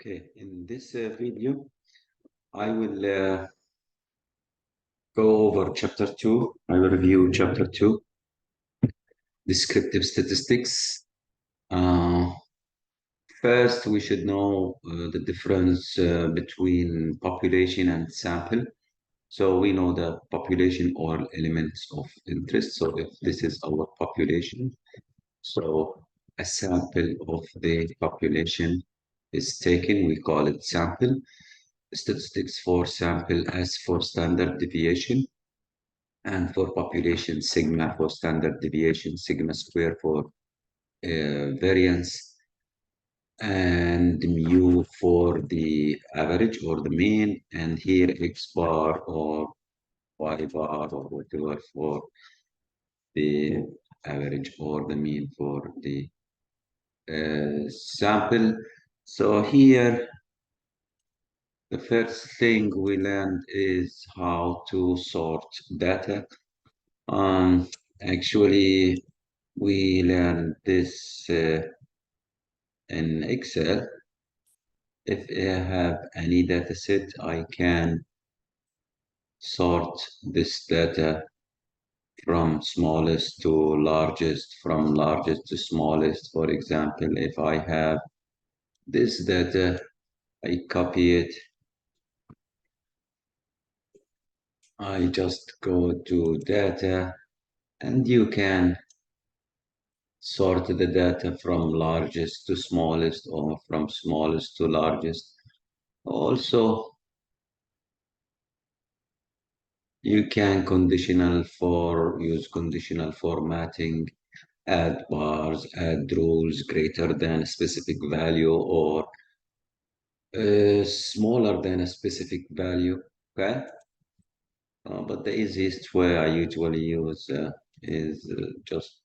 Okay, in this video, I will go over chapter 2. I will review chapter 2, Descriptive Statistics. Uh, First, we should know the difference between population and sample. So we know the population or elements of interest. So if this is our population, so a sample of the population is taken, we call it sample. Statistics for sample as for standard deviation, and for population sigma for standard deviation, sigma square for variance, and mu for the average or the mean, and here x bar or y bar or whatever for the average or the mean for the sample. So here the first thing we learned is how to sort data. Um, Actually, we learned this in Excel. If I have any data set, I can sort this data from smallest to largest, from largest to smallest. For example, if I have this data, I copy it. I just go to data, and you can sort the data from largest to smallest or from smallest to largest. Also, you can use conditional formatting, add bars, add rules greater than a specific value or smaller than a specific value. Okay, but the easiest way I usually use is just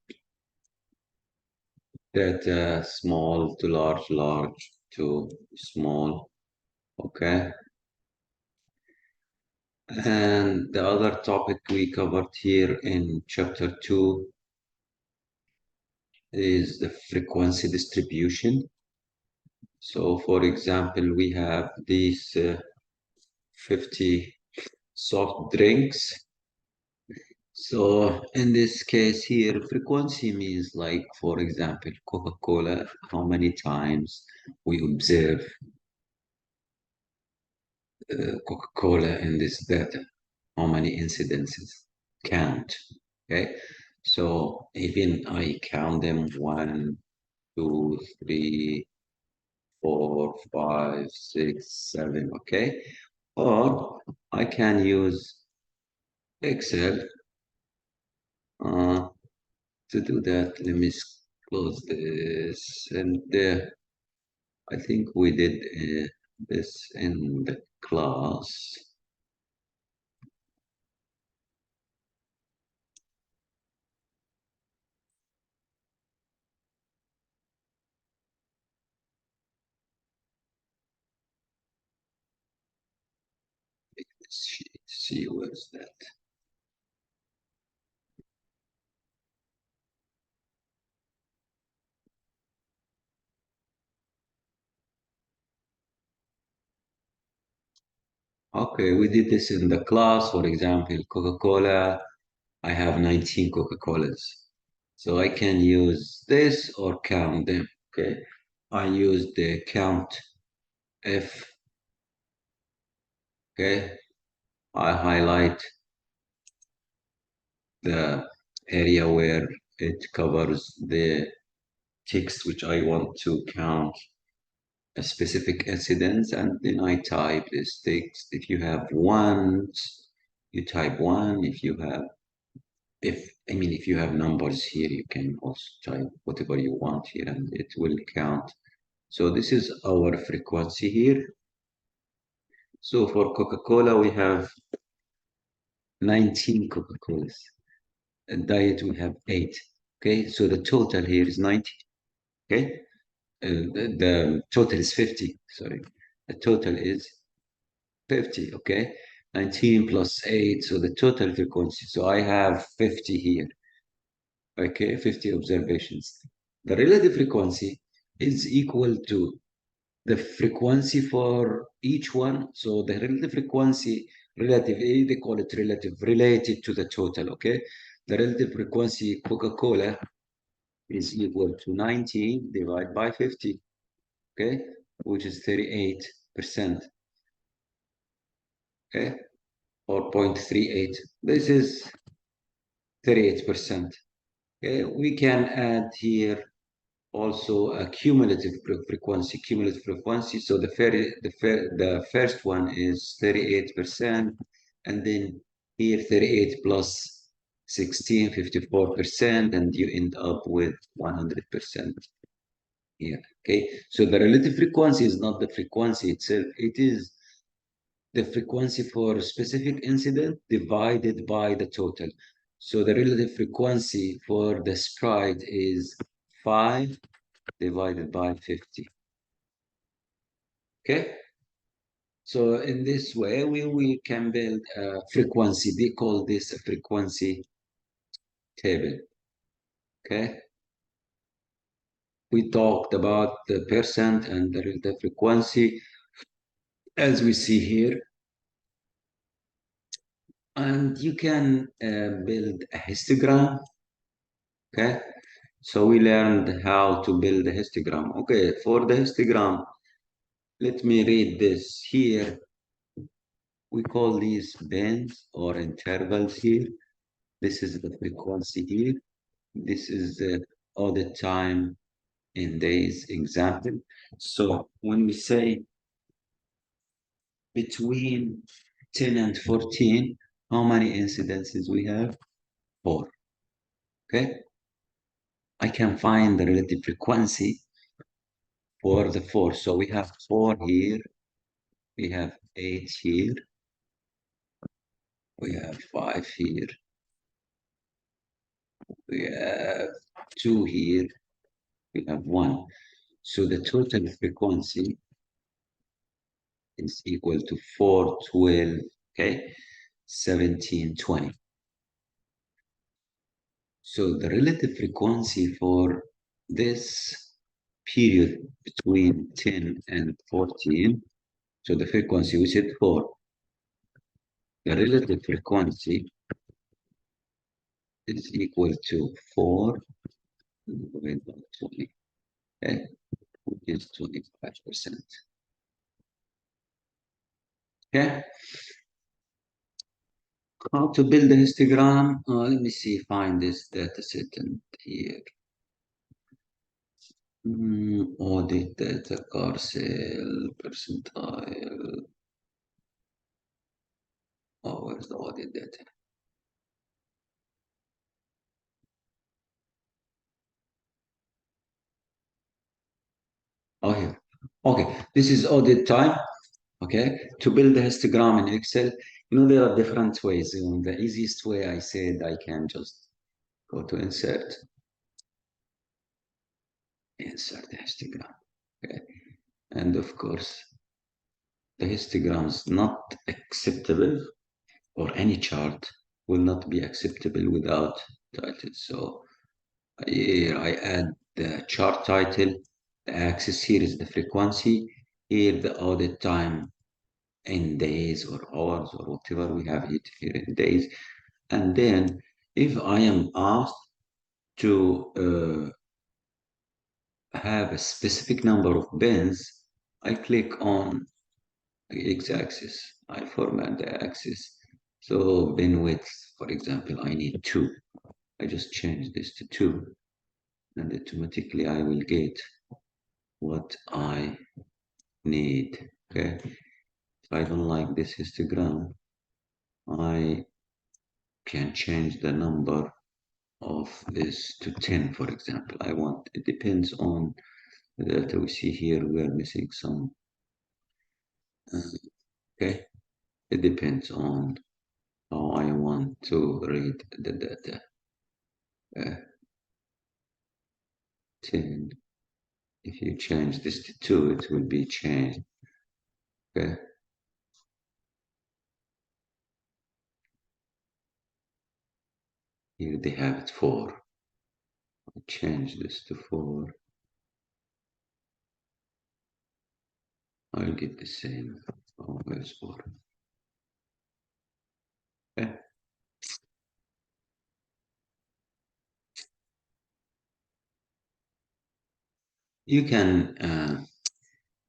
data small to large, large to small. Okay. And the other topic we covered here in chapter 2 is the frequency distribution. So, for example, we have these 50 soft drinks. So, in this case here, frequency means like, for example, Coca-Cola, how many times we observe Coca-Cola in this data, how many incidences, count. Okay, so even I count them 1, 2, 3, 4, 5, 6, 7. Okay, or I can use Excel to do that. Let me close this, and I think we did this in the class. Let's see where's that. Okay, we did this in the class. For example, Coca-Cola, I have 19 Coca-Colas. So I can use this or count them. Okay, I use the count F. Okay, I highlight the area where it covers the text which I want to count a specific incidence, and then I type this text. If you have ones, you type one. If you have numbers here, you can also type whatever you want here, and it will count. So this is our frequency here. So for Coca-Cola, we have 19 Coca-Colas. And diet, we have 8. Okay, so the total here is 90. Okay, the total is 50. Sorry, the total is 50. Okay, 19 plus 8, so the total frequency. So I have 50 here. Okay, 50 observations. The relative frequency is equal to the frequency for each one. So the relative frequency, they call it relative, related to the total, okay? The relative frequency Coca-Cola is equal to 19 divided by 50, okay? Which is 38%, okay? Or 0.38. This is 38%. Okay, we can add here also a cumulative frequency. So the first one is 38%, and then here 38 plus 16, 54%, and you end up with 100% here. Okay, so the relative frequency is not the frequency itself, it is the frequency for a specific incident divided by the total. So the relative frequency for the sprite is 5 divided by 50. Okay? So in this way, we can build a frequency. They call this a frequency table. Okay? We talked about the percent and the relative frequency, as we see here. And you can build a histogram. Okay? So we learned how to build a histogram. Okay, for the histogram, let me read this here. We call these bands or intervals here. This is the frequency here. This is the audit time in days example. So when we say between 10 and 14, how many incidences we have? 4. Okay. I can find the relative frequency for the 4. So we have 4 here. We have 8 here. We have 5 here. We have 2 here. We have 1. So the total frequency is equal to 4, 12, okay, 17, 20. So the relative frequency for this period between 10 and 14, so the frequency we said 4, the relative frequency is equal to 4 divided by 20, okay, which is 25%. Okay. How to build a histogram? Let me see, find this data set in here. Audit data, car sale, percentile. Oh, where's the audit data? Oh, here. Okay, this is audit time. Okay, to build a histogram in Excel, there are different ways. The easiest way I said I can just go to insert the histogram. Okay, and of course, the histogram is not acceptable, or any chart will not be acceptable without title. So here I add the chart title. The axis here is the frequency. Here the audit time in days or hours or whatever we have it here in days. And then if I am asked to have a specific number of bins, I click on the x-axis. I format the axis. So bin width, for example, I need 2. I just change this to 2, and automatically I will get what I need. Okay. If I don't like this histogram, I can change the number of this to 10, for example. It depends on the data we see here. We are missing some. Okay. It depends on how I want to read the data. 10. If you change this to 2, it will be changed. Okay. Here they have it 4. I change this to 4. I'll get the same. Oh, where's four? Okay. You can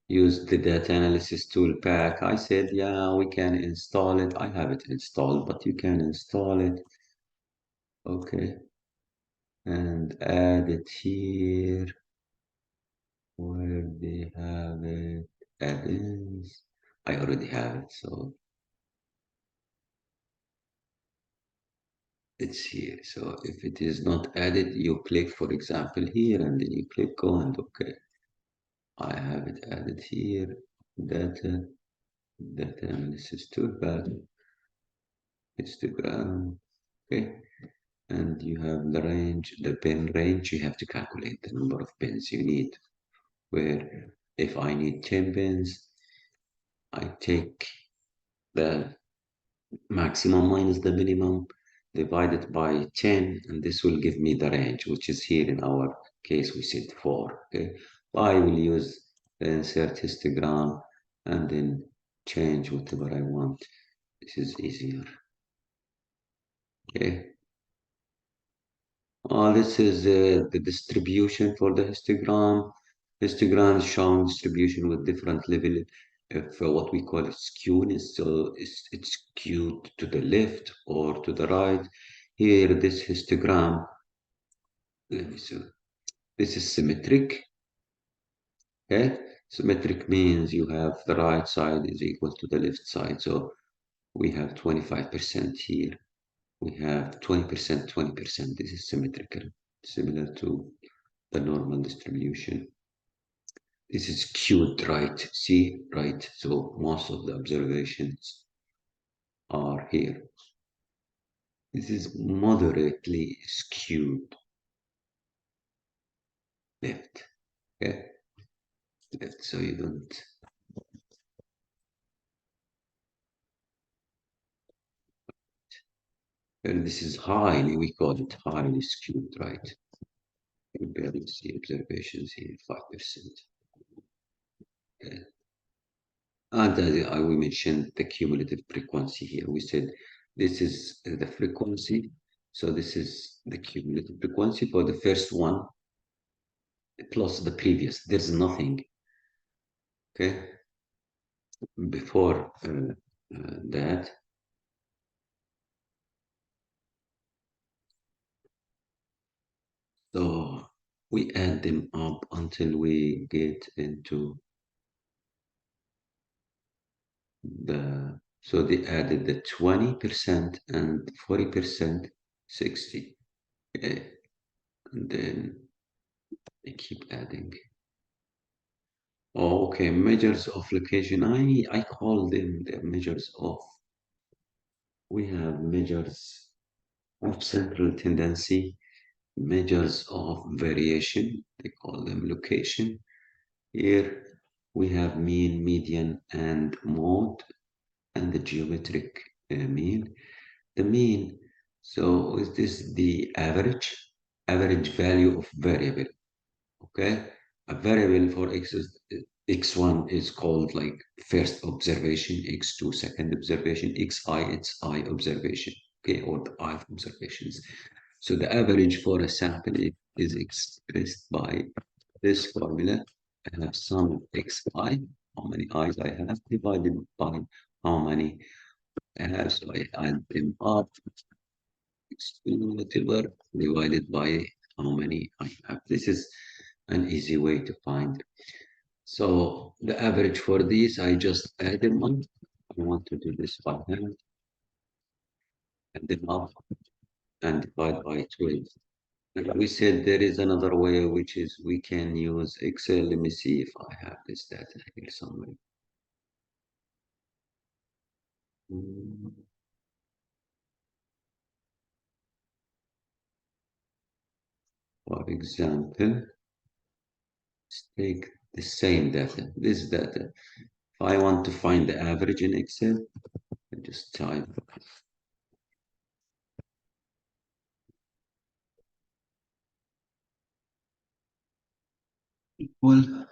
use the data analysis tool pack. I said, yeah, we can install it. I have it installed, but you can install it. Okay. And add it here where they have it. Add-ins. I already have it, so it's here. So if it is not added, you click, for example, here, and then you click go and okay. I have it added here. Data, data analysis toolbar, Instagram. Okay. And you have the range, the pen range. You have to calculate the number of pens you need. Where if I need 10 pens, I take the maximum minus the minimum divided by 10, and this will give me the range, which is here in our case we said 4. Okay, I will use the insert histogram and then change whatever I want. This is easier. Okay, this is the distribution for the histogram. Histogram is showing distribution with different level of what we call skewness. So it's skewed to the left or to the right. Here, this histogram, let me see. This is symmetric. Okay, symmetric means you have the right side is equal to the left side. So we have 25% here. We have 20%, 20%. This is symmetrical, similar to the normal distribution. This is skewed right. See, right. So most of the observations are here. This is moderately skewed left. Okay, left. So you don't. And this is highly, we call it highly skewed right. You barely see observations here, 5%. Okay. And we mentioned the cumulative frequency here. We said this is the frequency. So this is the cumulative frequency for the first one plus the previous. There's nothing, okay, before that. So we add them up until we get into so they added the 20% and 40%, 60. Okay, and then they keep adding. Oh, okay, measures of location. I call them the measures of. We have measures of central tendency, measures of variation. They call them location. Here we have mean, median, and mode, and the geometric mean. The mean. So is this the average value of variable? Okay, a variable for x1 is called like first observation, x2 second observation, xi it's I observation, okay, or the I observations. So the average for a sample is expressed by this formula. I have sum xi, how many i's I have, divided by how many I have. So I add them up, whatever, divided by how many I have. This is an easy way to find. So the average for these, I just add them up. I want to do this by hand, add them up and divide by 12. And we said there is another way, which is we can use Excel. Let me see if I have this data here somewhere. Mm, For example, let's take the same data, this data. If I want to find the average in Excel, I just type equal,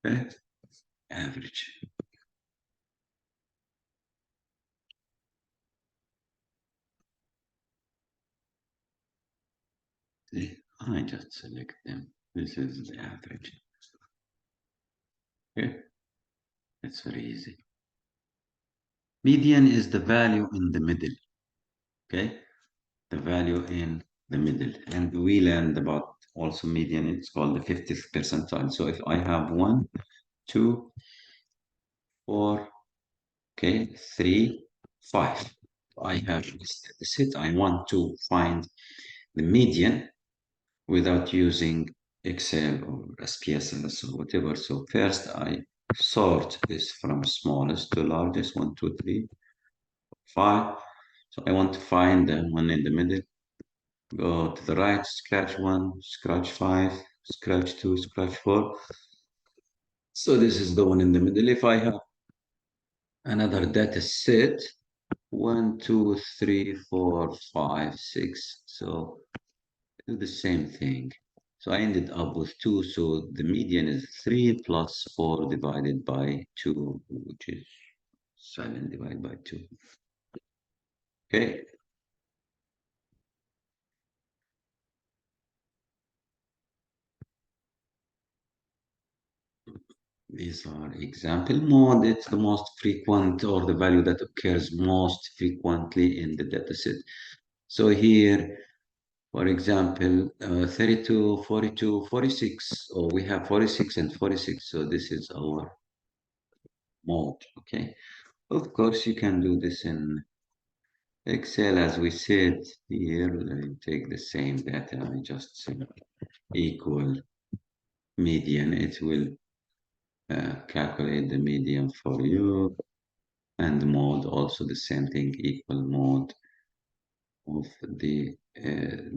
okay? average. I just select them. This is the average. Okay, it's very easy. Median is the value in the middle. Okay, the value in the middle. And we learned about also median. It's called the 50th percentile. So if I have 1, 2, 4, okay, 3, 5. I have this set. I want to find the median without using Excel or SPSS or whatever. So first I sort this from smallest to largest, 1, 2, 3, 5. So I want to find the one in the middle. Go to the right, scratch 1, scratch 5, scratch 2, scratch 4. So this is the one in the middle. If I have another data set, 1, 2, 3, 4, 5, 6. So do the same thing. So I ended up with 2. So the median is 3 plus 4 divided by 2, which is 7 divided by 2. Okay. These are example mode. It's the most frequent or the value that occurs most frequently in the dataset. So here, for example, 32, 42, 46, or we have 46 and 46. So this is our mode, okay? Of course, you can do this in Excel, as we said here. I take the same data, I just say equal median. It will calculate the median for you. And mode, also the same thing, equal mode of the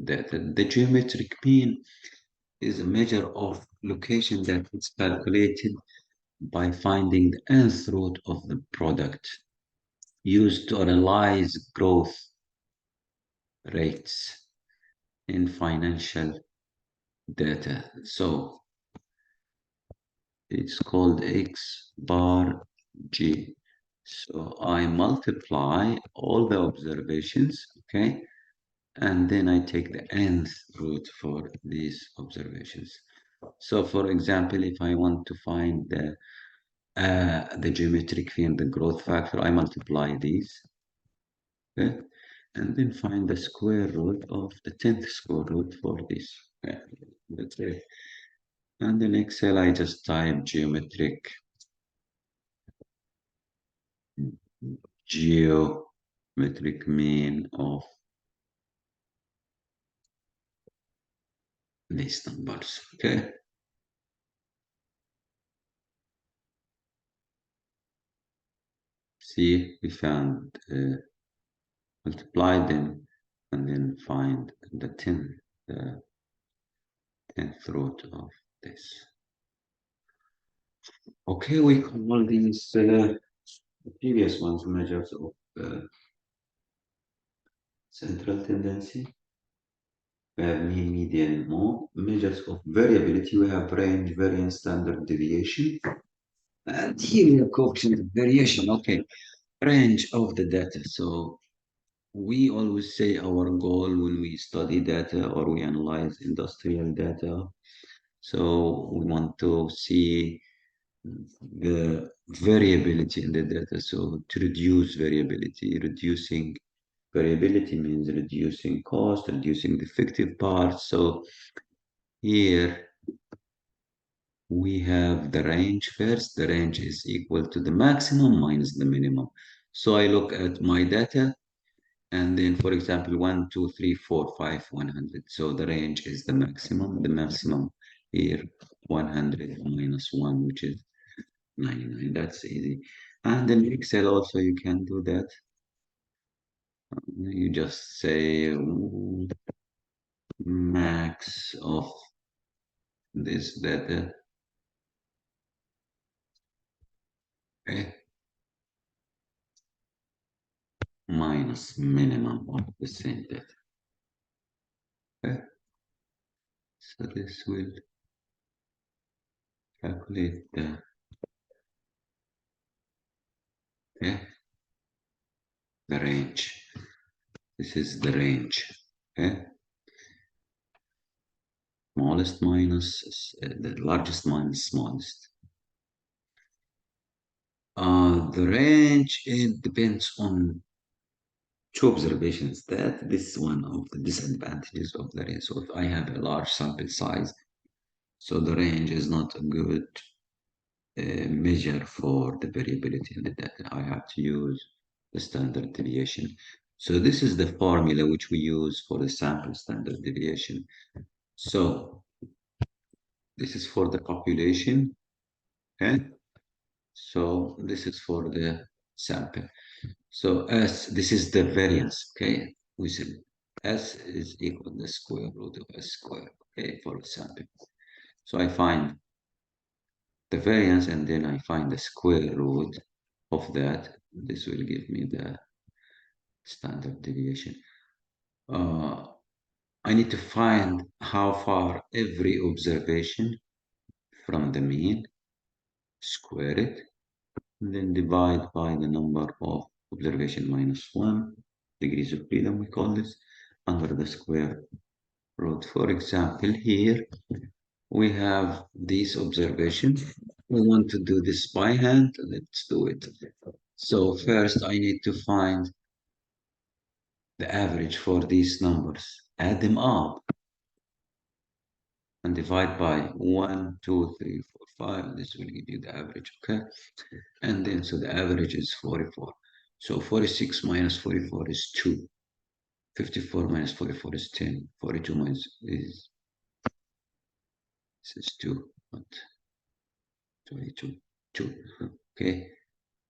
data. The geometric mean is a measure of location that is calculated by finding the nth root of the product used to analyze growth rates in financial data. So it's called X bar G. So I multiply all the observations, okay? And then I take the nth root for these observations. So for example, if I want to find the geometric mean, the growth factor, I multiply these, okay? And then find the square root of the 10th square root for this. Okay? That's it. And in Excel, I just type geometric mean of these numbers, okay? See, we found, multiply them, and then find the 10th root of this. Okay, we call these previous ones measures of central tendency. We have mean, median, mode. Measures of variability. We have range, variance, standard deviation. And here we have coefficient of variation. Okay, range of the data. So we always say our goal when we study data or we analyze industrial data. So we want to see the variability in the data. So to reduce variability, reducing variability means reducing cost, reducing defective parts. So here we have the range first. The range is equal to the maximum minus the minimum. So I look at my data and then, for example, 1, 2, 3, 4, 5, 100. So the range is the maximum. The maximum here, 100 minus 1, which is 99. That's easy. And in Excel also you can do that. You just say max of this data. Okay. Minus minimum of the same data. Okay. So this will calculate the Okay, the range. This is the range. Okay, smallest minus the largest minus smallest. The range, it depends on two observations. That this is one of the disadvantages of the range. So if I have a large sample size, so the range is not a good measure for the variability in the data. I have to use the standard deviation. So this is the formula which we use for the sample standard deviation. So this is for the population, okay? So this is for the sample. So S, this is the variance, okay? We said S is equal to the square root of S squared, okay, for the sample. So I find the variance and then I find the square root of that. This will give me the standard deviation. I need to find how far every observation from the mean, square it, and then divide by the number of observation minus 1 degrees of freedom, we call this, under the square root. For example, here we have these observations. We want to do this by hand. Let's do it. So first I need to find the average for these numbers. Add them up and divide by 1, 2, 3, 4, 5. This will give you the average, okay? And then, so the average is 44. So 46 minus 44 is 2. 54 minus 44 is 10. 42 minus is, this is 2. What? 22. 2. Okay.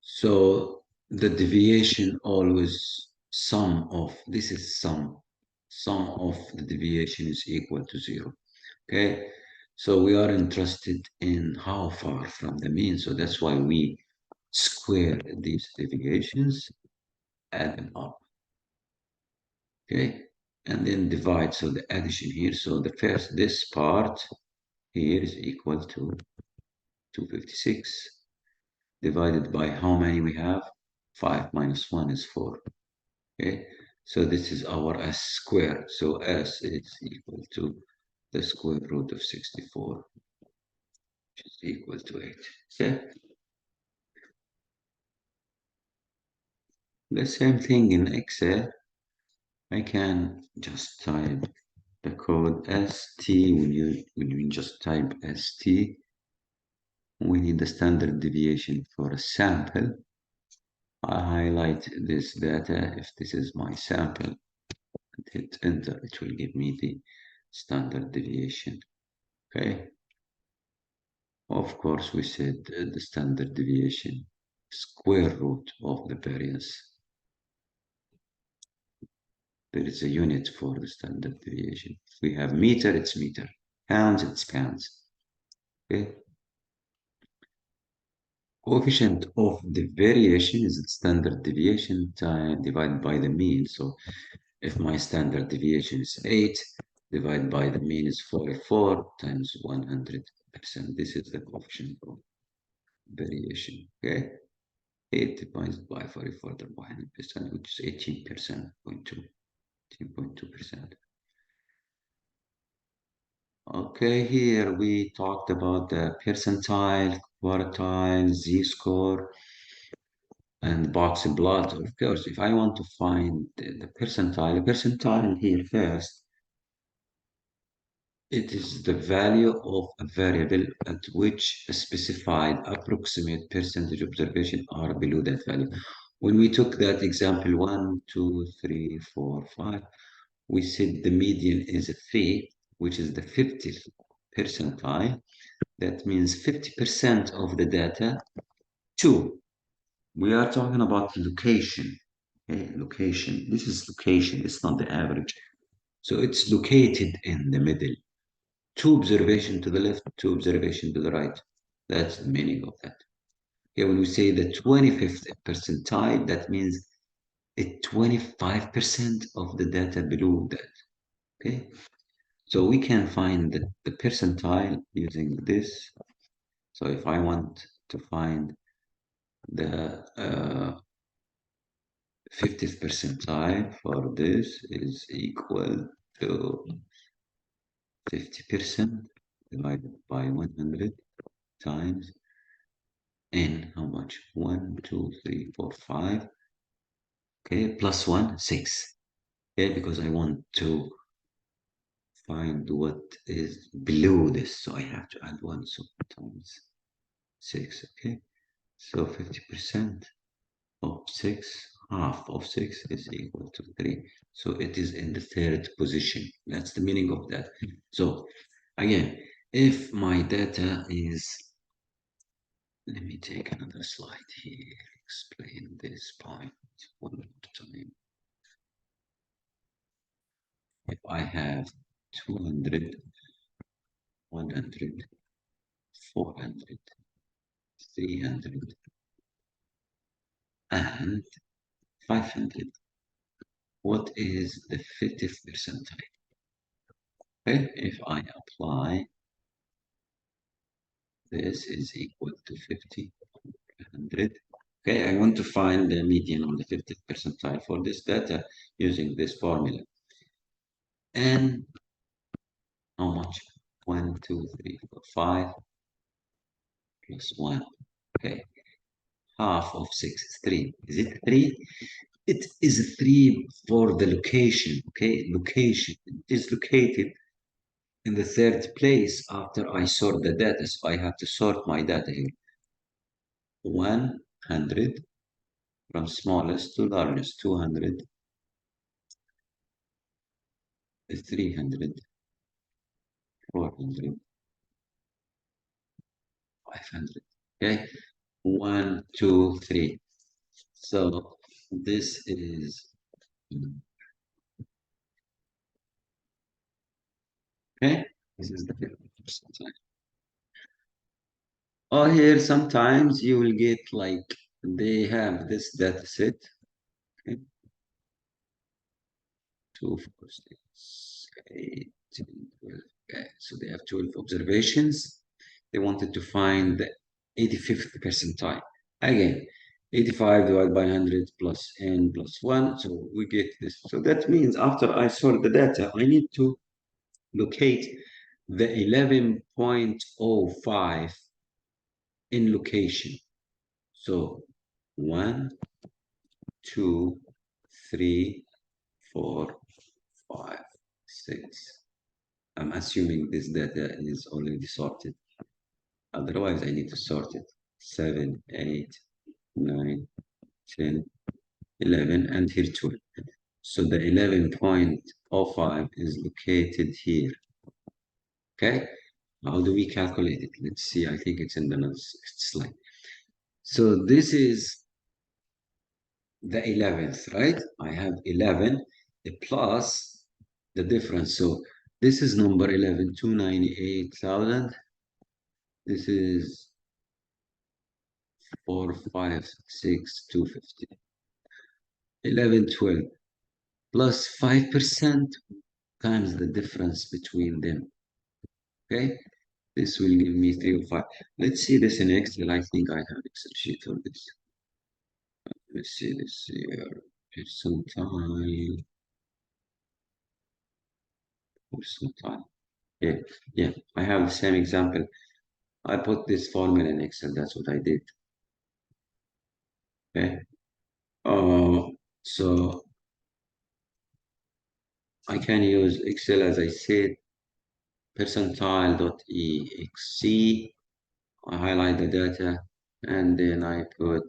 So the deviation always sum of, this is sum of the deviation is equal to 0. Okay, so we are interested in how far from the mean, so that's why we square these deviations, add them up, okay, and then divide, so the addition here, so the first, this part here is equal to 256, divided by how many we have? 5 minus 1 is 4, okay, so this is our S squared, so S is equal to the square root of 64, which is equal to 8, okay. The same thing in Excel. I can just type the code ST. When you just type ST, we need the standard deviation for a sample. I highlight this data. If this is my sample and hit enter, it will give me the standard deviation. Okay. Of course, we said the standard deviation, square root of the variance. There is a unit for the standard deviation. If we have meter, it's meter. Pounds, it's pounds. Okay. Coefficient of the variation is the standard deviation time divided by the mean. So if my standard deviation is 8, divided by the mean is 44 times 100%. This is the coefficient of variation. Okay. 8 divided by 44 times 100%, which is 18%, 18.2%. Okay, here we talked about the percentile, quartile, z-score, and box plot. Of course, if I want to find the percentile here first, it is the value of a variable at which a specified approximate percentage observation are below that value. When we took that example 1, 2, 3, 4, 5, we said the median is a 3, which is the 50th percentile. That means 50% of the data. 2, we are talking about location. Okay, location. This is location. It's not the average. So it's located in the middle. 2 observation to the left, 2 observation to the right. That's the meaning of that. Okay, when we say the 25th percentile, that means it's 25% of the data below that. Okay, so we can find the percentile using this. So if I want to find The 50th percentile for this is equal to 50% divided by 100 times n how much? 1, 2, 3, 4, 5. Okay, plus 1, 6. Okay, because I want to find what is below this, so I have to add 1, so times 6. Okay, so 50% of 6, half of 6 is equal to 3. So it is in the third position. That's the meaning of that. So again, if my data is, let me take another slide here, explain this point one more time. If I have 200, 100, 400, 300, and 500, what is the 50th percentile? Okay, if I apply this is equal to 50, 100. Okay, I want to find the median or the 50th percentile for this data using this formula. And how much? 1, 2, 3, 4, 5 plus 1. Okay, half of 6 is 3. Is it 3? It is 3 for the location. Okay, location. It is located in the third place after I sort the data. So I have to sort my data here. 100 from smallest to largest, 200, 300, 400, 500. Okay, 1, 2, 3. So this is okay. This is the 50%. Oh, here sometimes you will get like they have this data set. Okay, 2, 4, 6, 8, 10, 12. Okay, so they have 12 observations. They wanted to find the 85th percentile. Again, 85 divided by 100 plus n plus 1. So we get this. So that means after I sort the data, I need to locate the 11.05 in location. So 1, 2, 3, 4, 5, 6. I'm assuming this data is already sorted. Otherwise, I need to sort it. 7, 8, 9, 10, 11, and here 12. So the 11.05 is located here. Okay, how do we calculate it? Let's see, I think it's in the next slide. So this is the 11th, right? I have 11 plus the difference. So this is number 11, 298,000. This is 456,250. 11, 12 plus 5% times the difference between them. Okay, this will give me 305. Let's see this in Excel. I think I have Excel sheet for this. Let's see this here. Percentile. Percentile. Yeah, yeah. I have the same example. I put this formula in Excel. That's what I did. Okay. So I can use Excel as I said. Percentile.exe. I highlight the data and then I put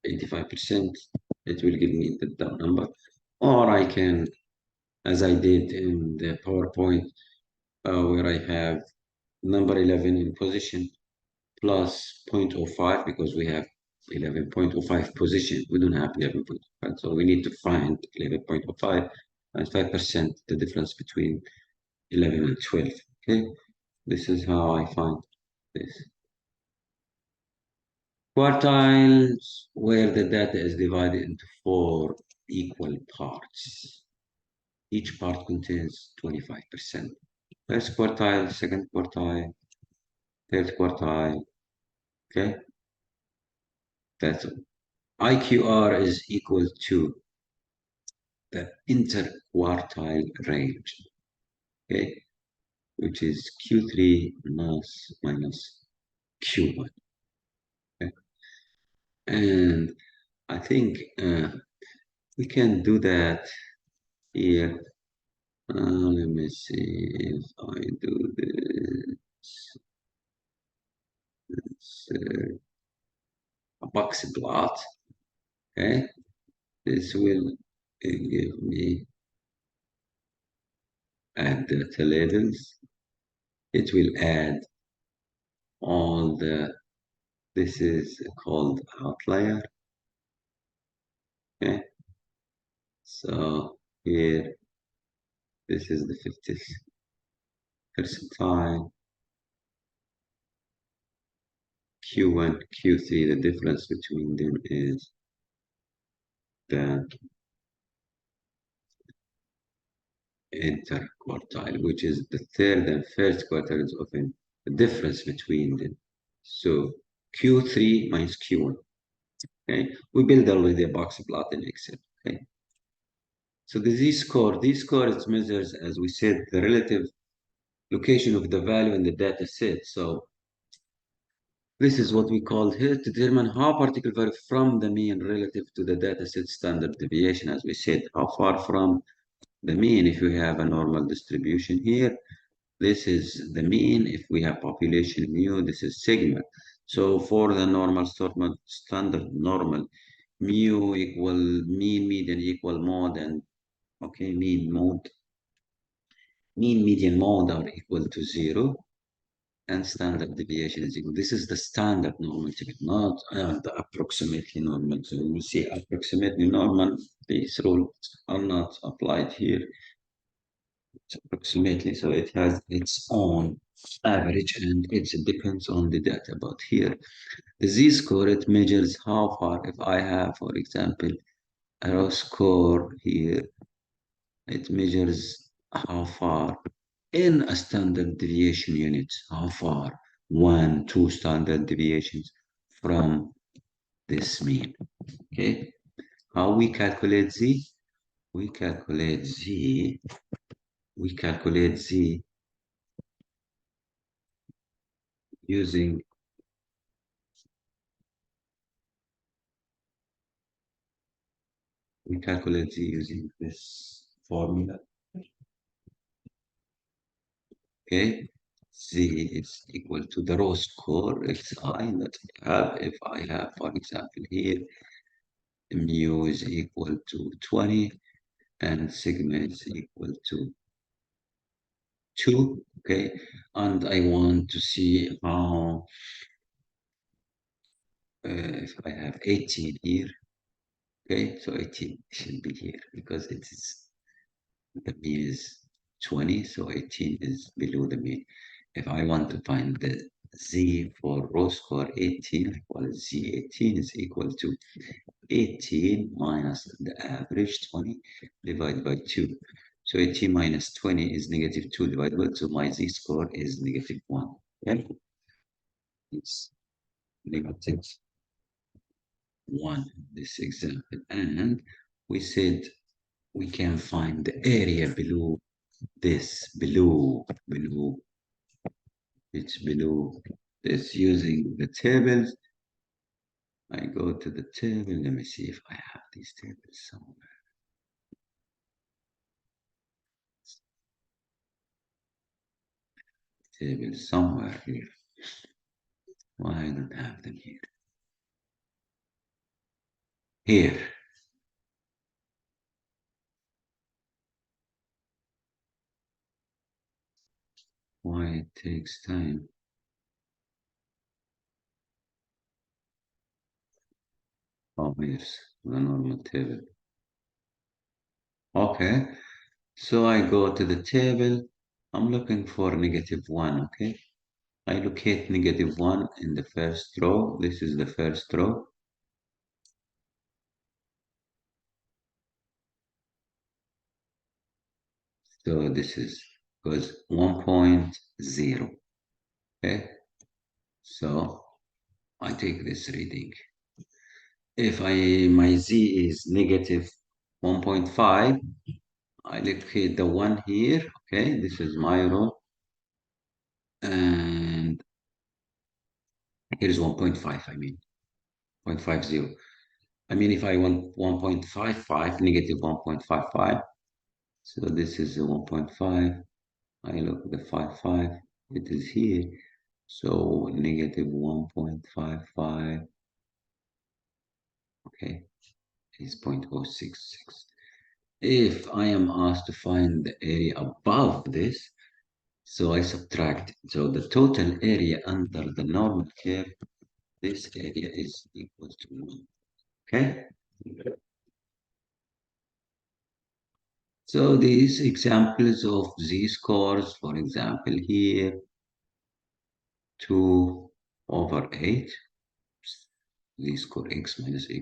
85%. It will give me the number. Or I can, as I did in the PowerPoint, where I have number 11 in position plus 0.05 because we have 11.05 position. We don't have 11.05, so we need to find 11.05 and 5%, the difference between 11 and 12. Okay, this is how I find this. Quartiles, where the data is divided into 4 equal parts. Each part contains 25%. First quartile, second quartile, third quartile, okay? That's IQR is equal to the interquartile range, okay, which is Q3 minus Q1. Okay? And I think we can do that here. Let me see if I do this. It's a box plot. Okay, this will give me add data labels. It will add all the, this is called outlier. Okay, so here, this is the 50th percentile, Q1, Q3, the difference between them is the interquartile, which is the third and first quarter is often the difference between them. So Q3 minus Q1. Okay, we build already a box plot in Excel. Okay, so the z-score, it measures, as we said, the relative location of the value in the data set. So this is what we call here to determine how particular value from the mean relative to the data set standard deviation. As we said, how far from the mean if we have a normal distribution here. This is the mean. If we have population mu, this is sigma. So for the normal standard normal, mu equal mean, median equal mode, and okay, mean, median, mode are equal to 0, and standard deviation is equal. This is the standard normal ticket, not the approximately normal. So we see approximately normal. These rules are not applied here. It's approximately, so it has its own average, and it depends on the data. But here, the z-score, it measures how far. If I have, for example, a raw score here, it measures how far in a standard deviation unit, how far 1, 2 standard deviations from this mean. Okay, how we calculate z? We calculate z using this formula. Okay, z is equal to the raw score xi that I have. If I have, for example, here mu is equal to 20 and sigma is equal to 2. Okay, and I want to see how if I have 18 here. Okay, so 18 should be here because it is, the mean is 20, so 18 is below the mean. If I want to find the z for raw score 18, well, z18 is equal to 18 minus the average 20 divided by 2. So 18 minus 20 is negative 2 divided by 2. So my z-score is negative 1. Okay? It's negative 1 in this example. And we said we can find the area below this, it's below this using the tables. I go to the table. Let me see if I have these tables somewhere. Table somewhere here. Why I don't have them here? Here. Why it takes time? Oh, here's the normal table. Okay, so I go to the table. I'm looking for negative 1, okay? I locate negative 1 in the first row. This is the first row. So this is because 1.0. Okay, so I take this reading. If my z is negative 1.5, I locate the one here. Okay, this is my row, and here is 1.5. I mean 0.50. I mean, if I want 1.55, negative 1.55, so this is a 1.5. I look at the 5, it is here. So negative 1.55, okay, is 0.066. If I am asked to find the area above this, so I subtract. So the total area under the normal curve, this area is equal to 1, okay? So these examples of z-scores, for example, here, 2/8, z-score x minus xi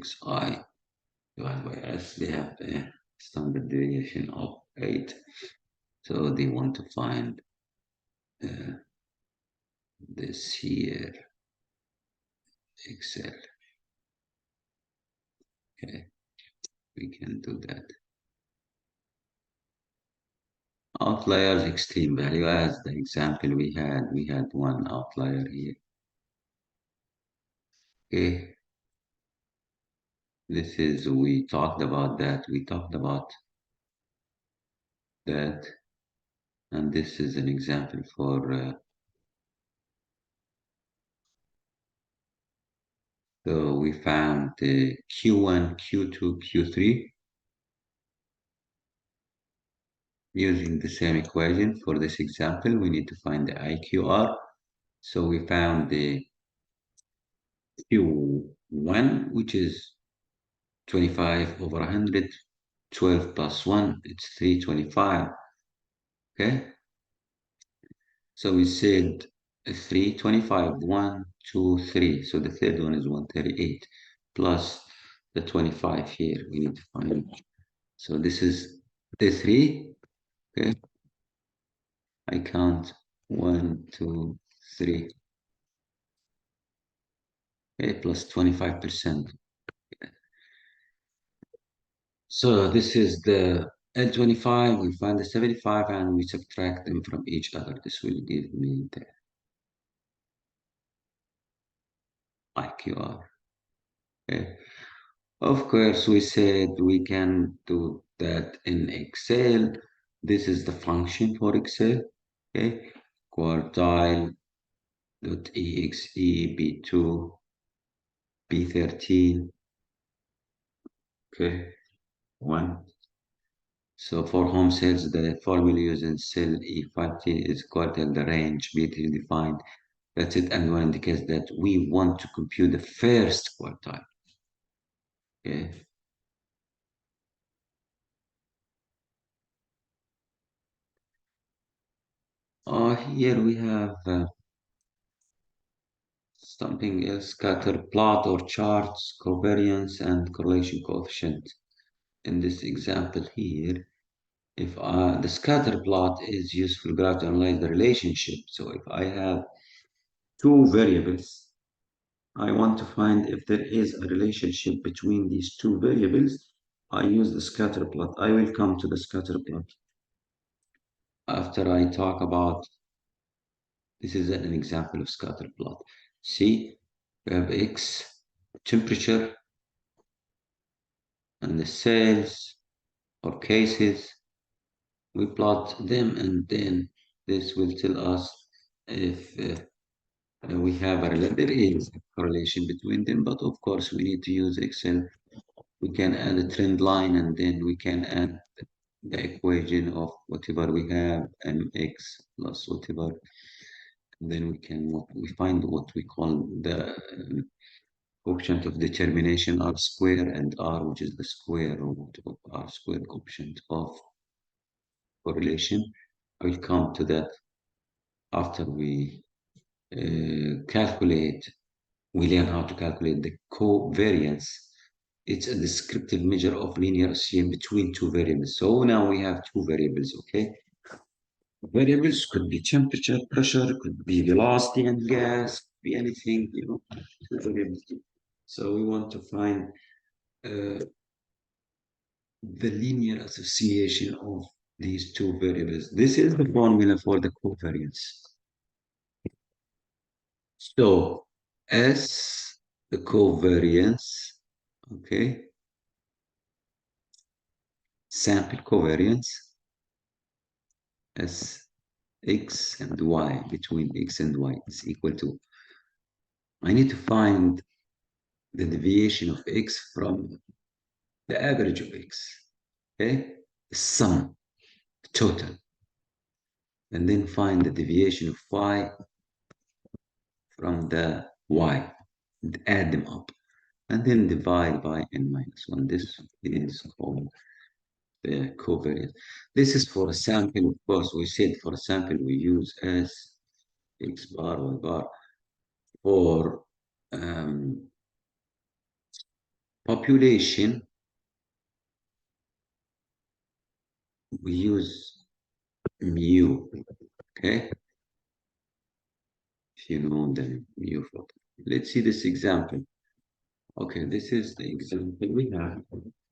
divided by s, they have a standard deviation of 8. So they want to find uh, this here, Excel. Okay, we can do that. Outliers, extreme value, as the example we had one outlier here. Okay, this is, we talked about that, and this is an example for, so we found the Q1, Q2, Q3 using the same equation. For this example, we need to find the IQR. So we found the Q1, which is 25 over 100, 12 plus 1, it's 325, okay? So we said 325, 1, 2, 3. So the third one is 138 plus the 25 here. We need to find. So this is the 3, okay? I count 1, 2, 3, okay, plus 25%. So this is the L25, we find the 75 and we subtract them from each other. This will give me the IQR. Okay. Of course, we said we can do that in Excel. This is the function for Excel. Okay. Quartile dot exe b2 b13. Okay. 1. So for home sales, the formula using cell E50 is quartile, the range B3 defined. That's it. And one indicates that we want to compute the first quartile. Okay. Here we have something else, scatter plot or charts, covariance and correlation coefficient. In this example here, if the scatter plot is used for graph to analyze the relationship. So if I have two variables, I want to find if there is a relationship between these two variables. I use the scatter plot. I will come to the scatter plot after I talk about, this is an example of scatter plot. See, we have X, temperature, and the sales or cases. We plot them, and then this will tell us if we have there is a correlation between them, but of course we need to use Excel. We can add a trend line, and then we can add the equation of whatever we have, mx plus whatever. And then we find what we call the coefficient of determination r square, and r, which is the square root of r square coefficient of correlation. I will come to that after we we learn how to calculate the covariance. It's a descriptive measure of linear association between two variables. So now we have two variables, okay? Variables could be temperature, pressure, could be velocity and gas, could be anything, two variables. So we want to find uh, the linear association of these two variables. This is the formula for the covariance. So S, the covariance, okay, sample covariance, S x and y, between x and y is equal to, I need to find the deviation of x from the average of x, okay, the sum, the total, and then find the deviation of y from the y, and add them up, and then divide by n minus 1. This is called the covariance. This is for a sample. Of course, we said for a sample we use S x bar y bar. For population, we use mu, okay? If you know the mu for. Let's see this example. Okay, this is the example we have.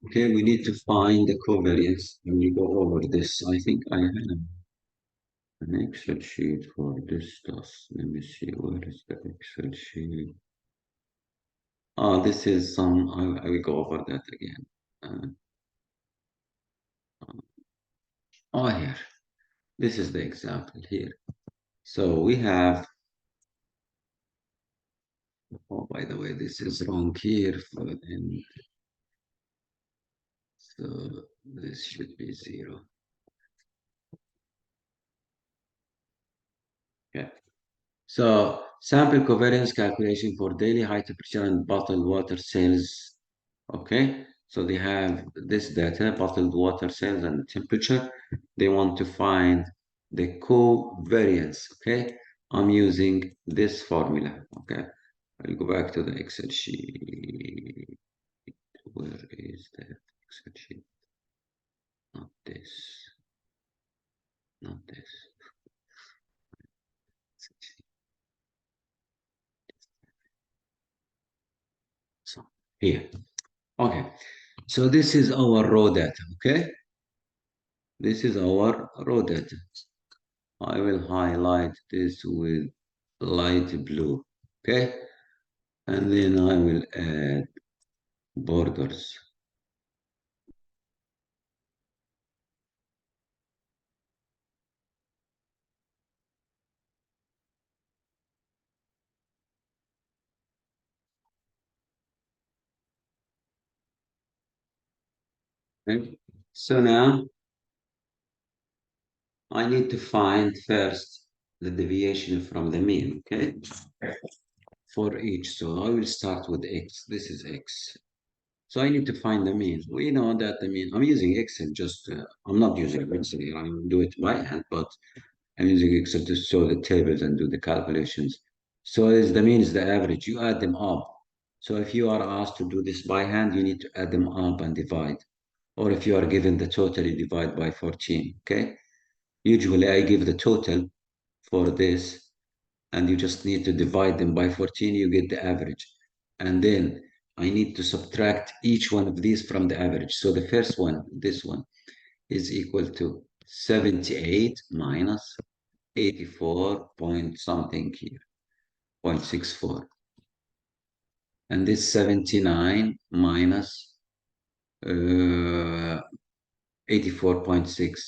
Okay, we need to find the covariance and we go over this. I think I have an Excel sheet for this stuff. Let me see, where is the Excel sheet? Oh, this is some, I will go over that again. Uh, oh, here. This is the example here. So we have, oh, by the way, this is wrong here. And so this should be 0. Okay. So sample covariance calculation for daily high temperature and bottled water sales. Okay. So they have this data, bottled water sales and temperature. They want to find the covariance. Okay. I'm using this formula. Okay. I'll go back to the Excel sheet. Where is the Excel sheet? Not this. Not this. So here. Okay. So this is our raw data. Okay. This is our raw data. I will highlight this with light blue. Okay. And then I will add borders. Okay. So now I need to find first the deviation from the mean. Okay. For each. So I will start with X. This is X. So I need to find the mean. We know that the mean, I'm using Excel just, I'm not using Excel here. I will do it by hand, but I'm using Excel to show the tables and do the calculations. So is the mean is the average. You add them up. So if you are asked to do this by hand, you need to add them up and divide. Or if you are given the total, you divide by 14, okay? Usually I give the total for this and you just need to divide them by 14, you get the average. And then I need to subtract each one of these from the average. So the first one, this one, is equal to 78 minus 84 point something here, 0.64. And this 79 minus 84.6,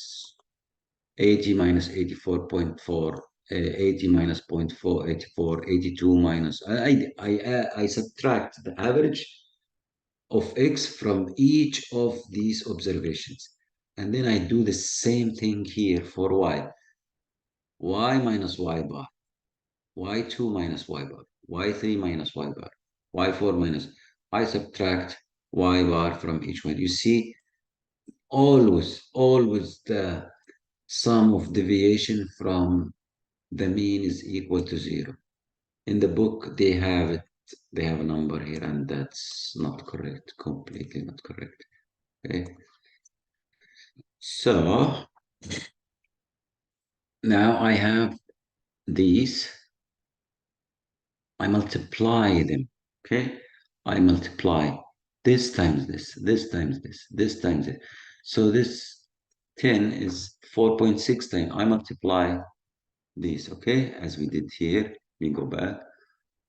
80 minus 84.4, 80 minus 0.4, 84, 82 minus, I subtract the average of x from each of these observations. And then I do the same thing here for y. Y minus y bar, y2 minus y bar, y3 minus y bar, y4 minus, I subtract y bar from each one. You see, always the sum of deviation from the mean is equal to 0. In the book, they have it, they have a number here, and that's not correct, completely not correct. Okay. So now I have these, I multiply them. Okay. I multiply this times this, this times this, this times it. So this 10 is 4.6 times. I multiply these, okay? As we did here, we go back,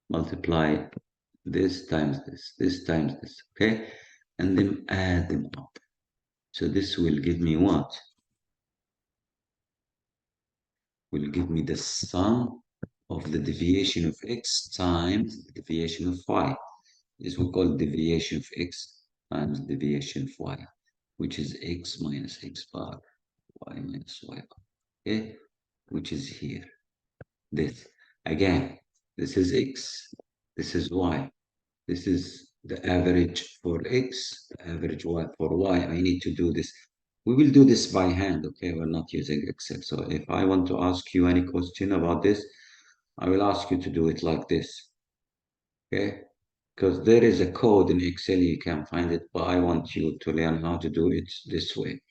multiply this times this times this, okay? And then add them up. So this will give me what? Will give me the sum of the deviation of x times the deviation of y. This we call deviation of x times deviation of y, which is x minus x bar, y minus y bar, okay? Which is here. This, again, this is x, this is y. This is the average for x, the average y for y. I need to do this. We will do this by hand, okay? We're not using Excel. So if I want to ask you any question about this, I will ask you to do it like this, okay? Because there is a code in Excel, you can find it, but I want you to learn how to do it this way.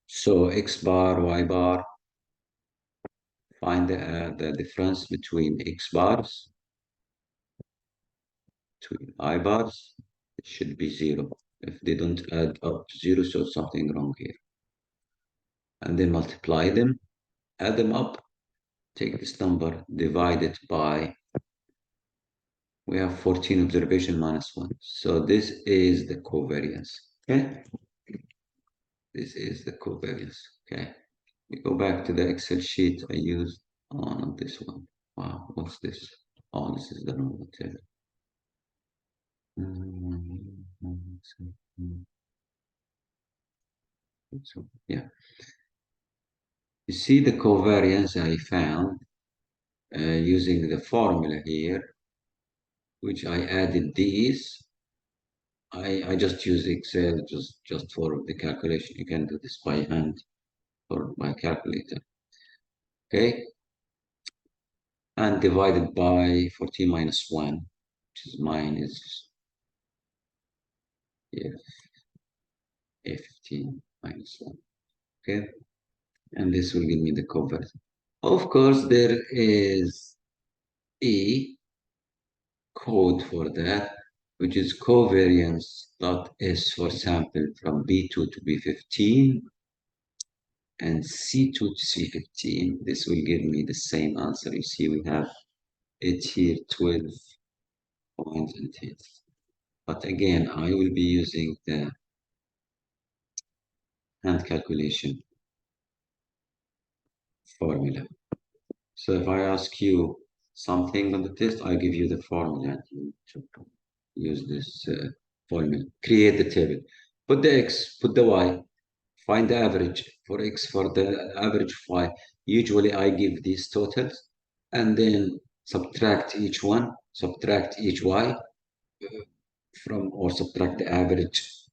So x bar, y bar, find the difference between x bars, between I bars, it should be 0. If they don't add up to 0, so something wrong here. And then multiply them, add them up, take this number, divide it by, we have 14 observation minus 1. So this is the covariance, okay? This is the covariance, okay? We go back to the Excel sheet I used on this one. Wow, what's this? Oh, this is the normal table. So, yeah. You see the covariance I found using the formula here, which I added these. I just use Excel just for the calculation. You can do this by hand or by calculator. Okay, and divided by 14 minus 1, which is mine is yeah, 15 minus 1. Okay, and this will give me the covariance. Of course, there is a code for that, which is covariance.s for sample from B2 to B15 and C2 to C15. This will give me the same answer. You see, we have it here, 12 points and 10. But again, I will be using the hand calculation formula. So if I ask you something on the test, I give you the formula and you to use this formula. Create the table. Put the x, put the y, find the average for x for the average of y. Usually I give these totals and then subtract each one, subtract each y from, or subtract the average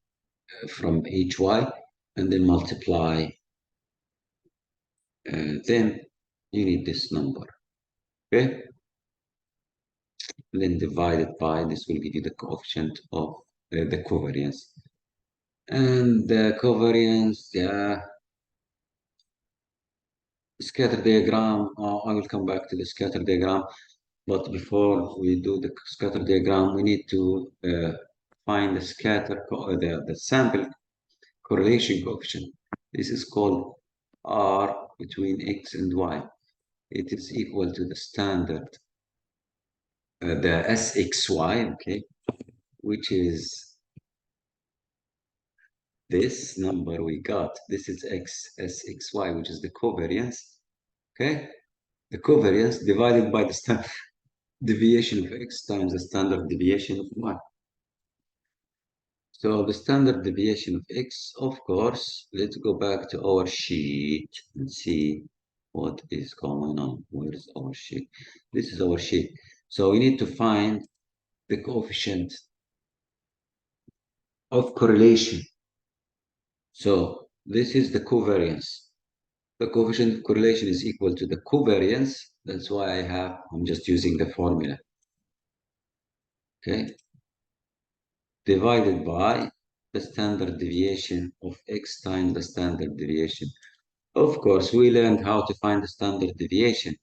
from each y, and then multiply. Then you need this number, okay? And then divide it by, this will give you the coefficient of the covariance. And the covariance, yeah, scatter diagram, I will come back to the scatter diagram, but before we do the scatter diagram, we need to find the the sample correlation coefficient. This is called R between X and Y. It is equal to the standard, the SXY, okay, which is this number we got. This is SXY, which is the covariance, okay? The covariance divided by the standard deviation of X times the standard deviation of Y. So the standard deviation of X, of course, let's go back to our sheet and see what is going on. Where is our sheet? This is our sheet. So we need to find the coefficient of correlation. So this is the covariance. The coefficient of correlation is equal to the covariance. That's why I'm just using the formula. Okay. Divided by the standard deviation of X times the standard deviation. Of course, we learned how to find the standard deviation.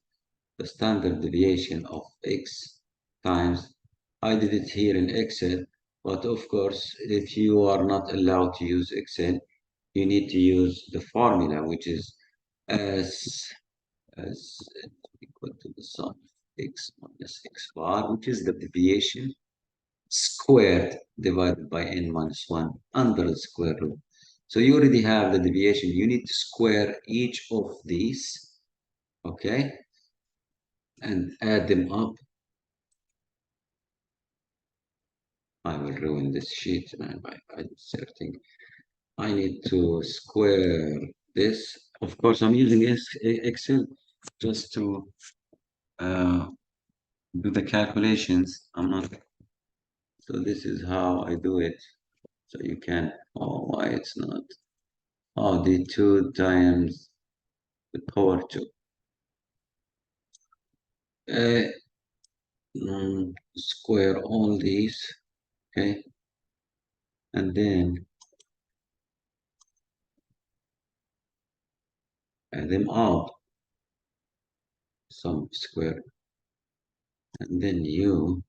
The standard deviation of X times I did it here in Excel, but of course, if you are not allowed to use Excel, you need to use the formula, which is as as equal to the sum of x minus x bar, which is the deviation squared divided by n minus 1 under the square root. So you already have the deviation. You need to square each of these, okay, and add them up. I will ruin this sheet by inserting. I need to square this. Of course, I'm using Excel just to uh, do the calculations. I'm not. So this is how I do it. So you can. Oh, why it's not? Oh, the 2 times the power 2. Uh, Square all these, okay, and then add them up, some square, and then you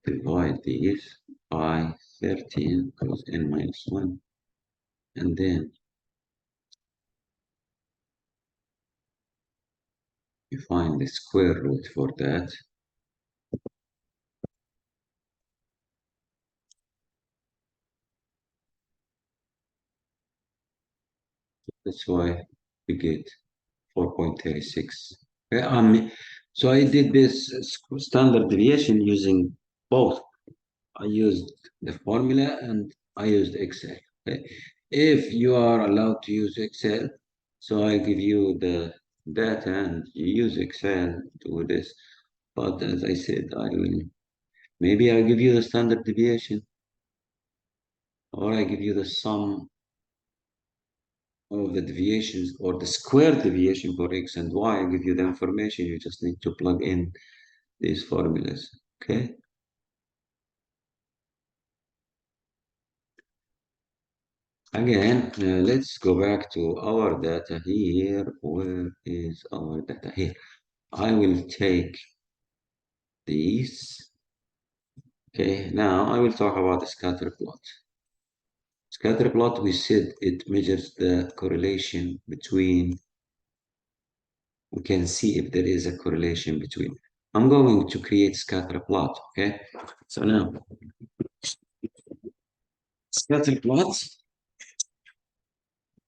divide these by 13 because n minus 1, and then you find the square root for that. That's why we get 4.36. So I did this standard deviation using both. I used the formula and I used Excel. Okay. If you are allowed to use Excel, so I give you the data and you use Excel to do this. But as I said, maybe I give you the standard deviation or I give you the sum of the deviations or the square deviation for X and Y. I give you the information. You just need to plug in these formulas. Okay. Again, let's go back to our data here. Where is our data here? I will take these. Okay, now I will talk about the scatter plot. Scatter plot, we said it measures the correlation between, we can see if there is a correlation between. I'm going to create scatter plot, okay? So now, scatter plot,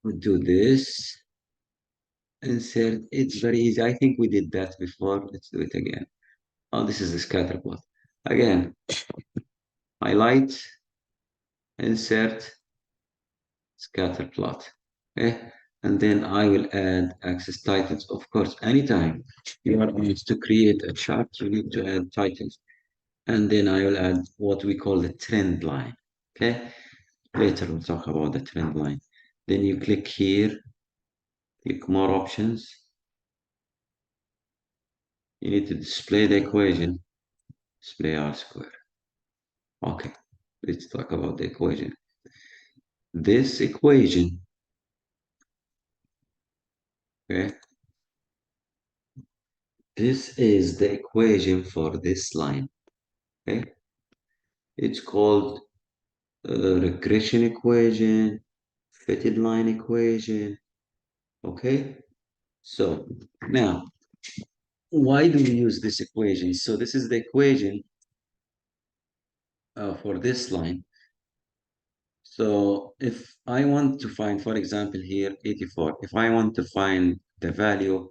we do this, insert, it's very easy. I think we did that before. Let's do it again. Oh, this is the scatter plot. Again, highlight, insert, scatter plot. Okay, and then I will add access titles. Of course, anytime you are going to create a chart, you need to add titles. And then I will add what we call the trend line. Okay, later we'll talk about the trend line. Then you click here, click more options. You need to display the equation, display R square. Okay, let's talk about the equation. This equation, okay, this is the equation for this line. Okay, it's called regression equation, fitted line equation. Okay, so now why do we use this equation? So this is the equation for this line. So if I want to find, for example, here 84, if I want to find the value,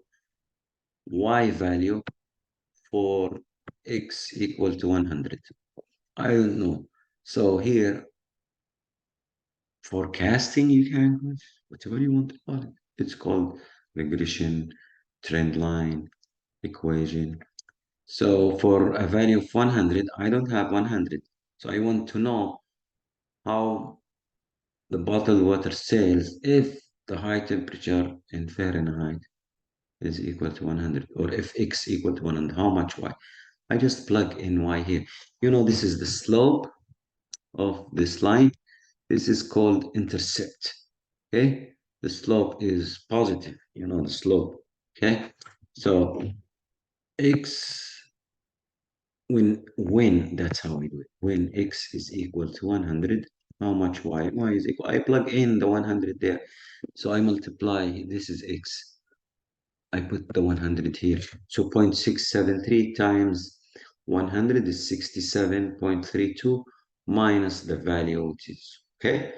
y value for x equal to 100, I don't know. So here, forecasting, you can, whatever you want to call it. It's called regression, trend line, equation. So for a value of 100, I don't have 100. So I want to know how the bottled water sells if the high temperature in Fahrenheit is equal to 100, or if X equal to 100, how much Y? I just plug in Y here. You know, this is the slope of this line. This is called intercept, okay? The slope is positive, you know, the slope, okay? So X when that's how we do it. When x is equal to 100, how much y is equal, I plug in the 100 there, so I multiply, this is x, I put the 100 here, so 0.673 times 100 is 67.32 minus the value, which is okay.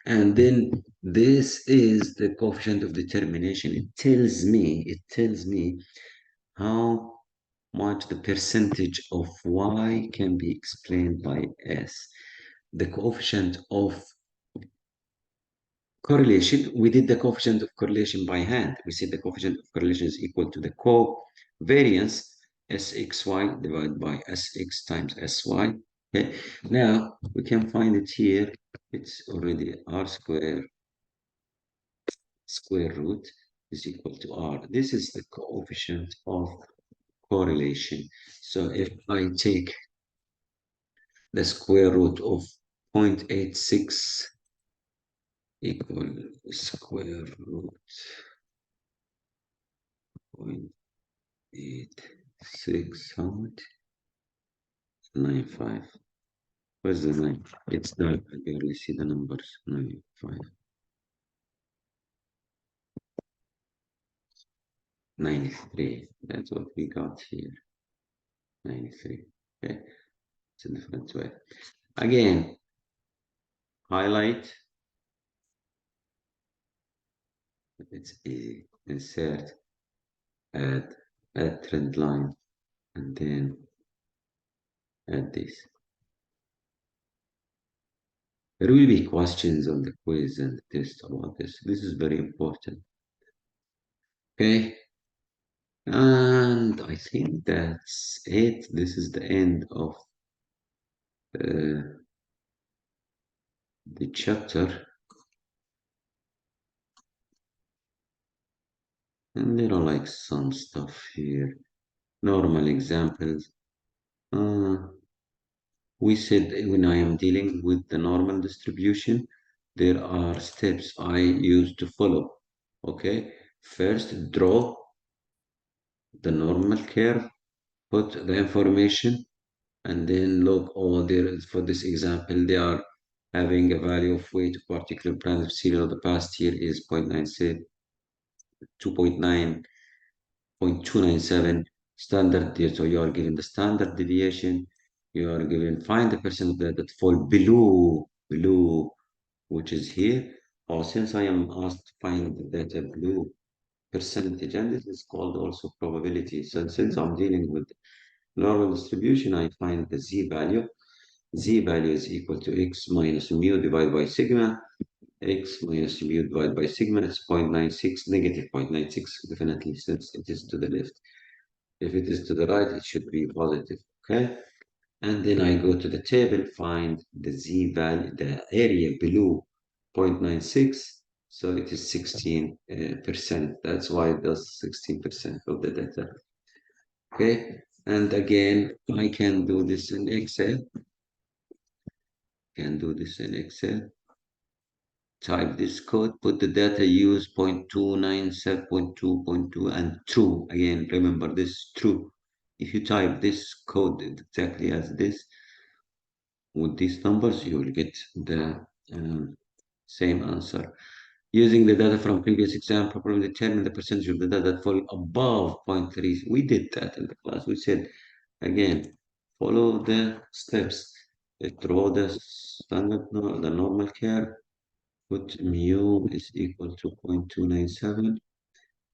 And then this is the coefficient of determination. It tells me how much the percentage of y can be explained by s. The coefficient of correlation, we did the coefficient of correlation by hand. We said the coefficient of correlation is equal to the covariance sxy divided by sx times sy. Okay, now we can find it here. It's already r square root is equal to r. This is the coefficient of correlation. So if I take the square root of 0.86 equal square root 0.86, how much? 95. Where's the 9? It's dark, I barely see the numbers. 95. 93. That's what we got here. 93. Okay, it's a different way. Again, highlight. It's easy. Insert, add trend line, and then add this. There will be questions on the quiz and the test about this. This is very important. Okay, and I think that's it. This is the end of the chapter. And there are like some stuff here. Normal examples. We said when I am dealing with the normal distribution, there are steps I use to follow. Okay, first draw the normal curve, put the information, and then look, oh, there is, for this example, they are having a value of weight of particular brand of cereal. The past year is 0.96, 2.9.297 standard there. So you are given the standard deviation. You are given find the percent of that fall below, which is here. Or since I am asked to find the data below percentage, and this is called also probability. So since I'm dealing with normal distribution, I find the z value. Z value is equal to x minus mu divided by sigma. X minus mu divided by sigma is 0.96, negative 0.96, definitely, since it is to the left. If it is to the right, it should be positive, okay? And then I go to the table, find the z value, the area below 0.96, so it is 16%. That's why it does 16% of the data, okay? And again, I can do this in Excel. Type this code, put the data, use 0.297, 0.2, and true. Again, remember this true. If you type this code exactly as this, with these numbers, you will get the same answer. Using the data from previous exam, properly determine the percentage of the data that fall above 0.3. We did that in the class. We said, again, follow the steps. Draw the standard, the normal curve. Put mu is equal to 0.297.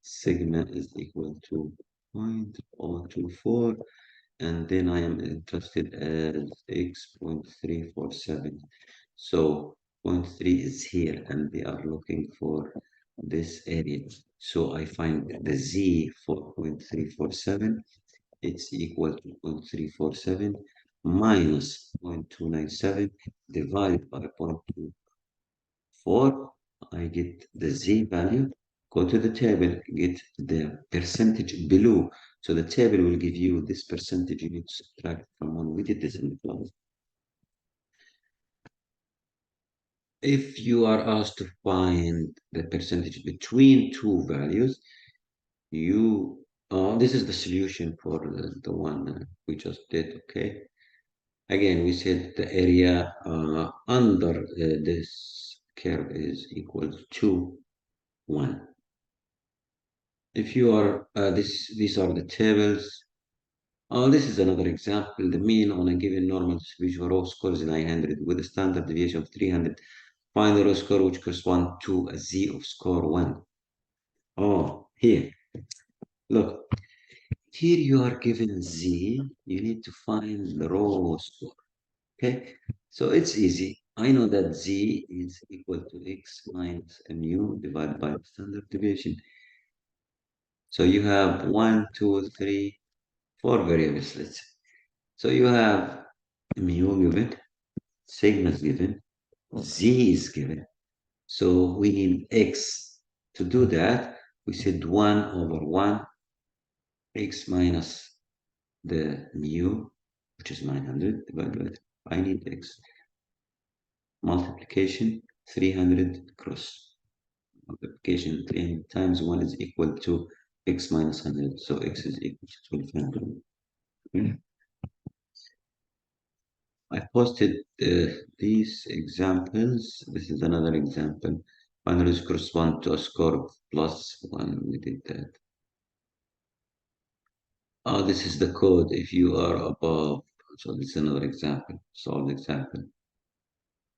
Sigma is equal to 0.024. And then I am interested as x.347. So 0.3 is here, and they are looking for this area. So I find the z for 0.347. It's equal to 0.347 minus 0.297 divided by 0.24. I get the z value. Go to the table, get the percentage below. So the table will give you this percentage you need to subtract from one. We did this in the class. If you are asked to find the percentage between two values, you This is the solution for the one we just did, okay? Again, we said the area under this curve is equal to 1. If you are, these are the tables. This is another example. The mean on a given normal distribution row score is 900 with a standard deviation of 300. Find the row score which corresponds to a z of score 1. Oh, here, look. Here you are given z. You need to find the row score. Okay, so it's easy. I know that z is equal to x minus mu divided by the standard deviation. So you have 1, 2, 3, 4 variables, let's say. So you have mu given, sigma is given, z is given. So we need x. To do that, we said 1 over 1, x minus the mu, which is 900 divided by, I need x, multiplication 300 cross. Multiplication 300 times 1 is equal to x minus 100. So x is equal to 1200. Okay. I posted these examples. This is another example. Finally, correspond to a score of +1. We did that. This is the code if you are above. So this is another example. Solved example.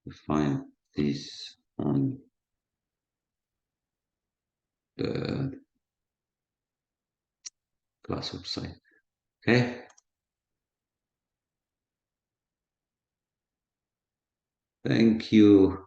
We find this on the class website. Okay. Thank you.